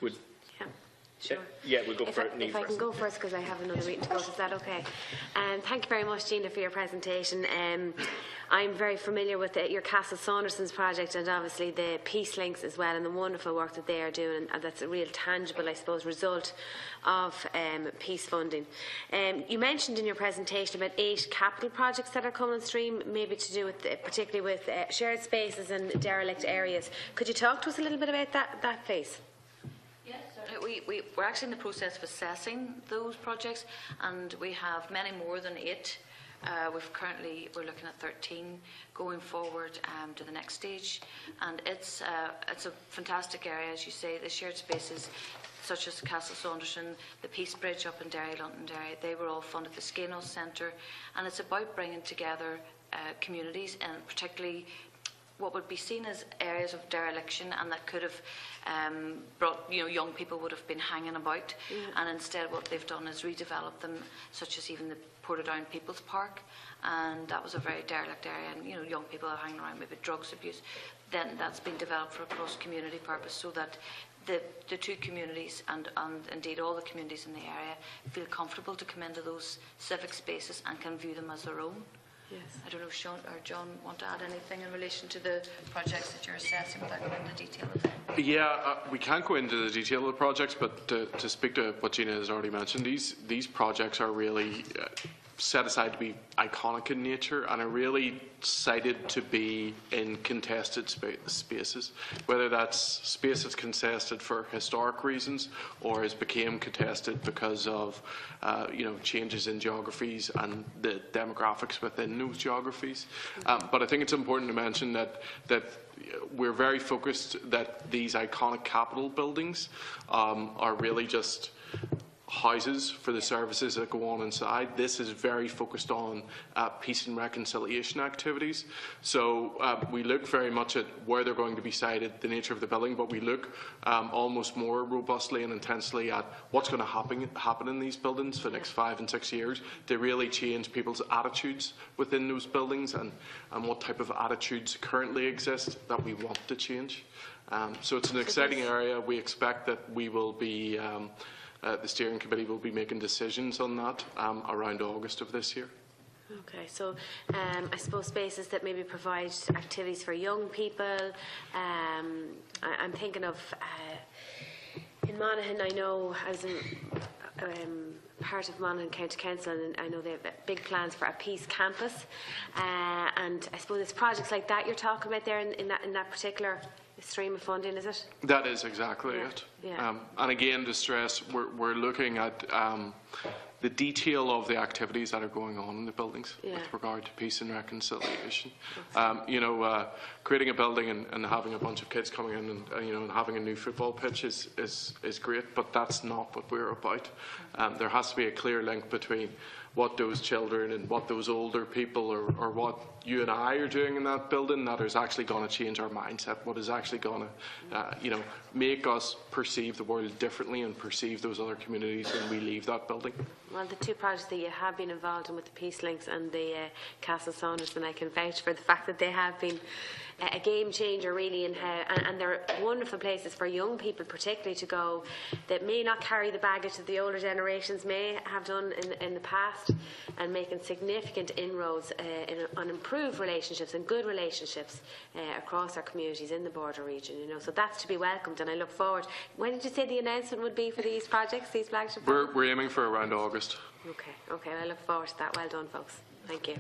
would. Yeah. Sure. Yeah, we'll go for it. If I can go first, because I have another meeting to go to, is that okay? Thank you very much, Gina, for your presentation. I'm very familiar with your Castle Saunderson's project and obviously the Peace Links as well, and the wonderful work that they are doing, and that's a real tangible, I suppose, result of peace funding. You mentioned in your presentation about 8 capital projects that are coming on stream, maybe to do with, particularly with shared spaces and derelict areas. Could you talk to us a little bit about that please? We're actually in the process of assessing those projects, and we have many more than 8. We're looking at 13 going forward to the next stage, and it's a fantastic area, as you say. The shared spaces such as Castle Saunderson, the Peace Bridge up in Derry, Londonderry, they were all funded at the Skenos Centre, and it's about bringing together communities, and particularly what would be seen as areas of dereliction, and that could have brought, young people would have been hanging about, and instead what they've done is redevelop them, such as even the Portadown People's Park, and that was a very derelict area, and young people are hanging around, maybe drugs abuse. Then that's been developed for a cross-community purpose, so that the two communities and indeed all the communities in the area feel comfortable to come into those civic spaces and can view them as their own. Yes. I don't know if Sean or John want to add anything in relation to the projects that you're assessing without going into detail of them. Yeah, we can't go into the detail of the projects, but to speak to what Gina has already mentioned, these projects are really set aside to be iconic in nature and are really cited to be in contested spaces, whether that's space that's contested for historic reasons or has become contested because of changes in geographies and the demographics within those geographies. But I think it's important to mention that we're very focused that these iconic capital buildings are really just houses for the services that go on inside. This is very focused on peace and reconciliation activities. So we look very much at where they're going to be sited, the nature of the building, but we look almost more robustly and intensely at what's going to happen in these buildings for the next 5 and 6 years to really change people's attitudes within those buildings and what type of attitudes currently exist that we want to change. So it's an exciting area. We expect that we will be the steering committee will be making decisions on that around August of this year. Okay, so I suppose spaces that maybe provide activities for young people. I'm thinking of in Monaghan. I know I was part of Monaghan County Council, and I know they have big plans for a peace campus. And I suppose it's projects like that you're talking about there in that particular stream of funding, is it? That is exactly it. Yeah. And again, to stress, we're looking at the detail of the activities that are going on in the buildings with regard to peace and reconciliation. Creating a building and having a bunch of kids coming in and having a new football pitch is great, but that's not what we're about. There has to be a clear link between what those children and what those older people or what you and I are doing in that building that is actually going to change our mindset, what is actually going to make us perceive the world differently and perceive those other communities when we leave that building. Well, the two projects that you have been involved in with the Peace Links and the Castle Saunderson, I can vouch for the fact that they have been a game changer really in how, and they're wonderful places for young people particularly to go that may not carry the baggage that the older generations may have done in the past, and making significant inroads on improved relationships and good relationships across our communities in the border region. So that's to be welcomed, and I look forward. When did you say the announcement would be for these projects, these flagship projects? We're aiming for around August. Okay, I look forward to that. Well done, folks. Thank you.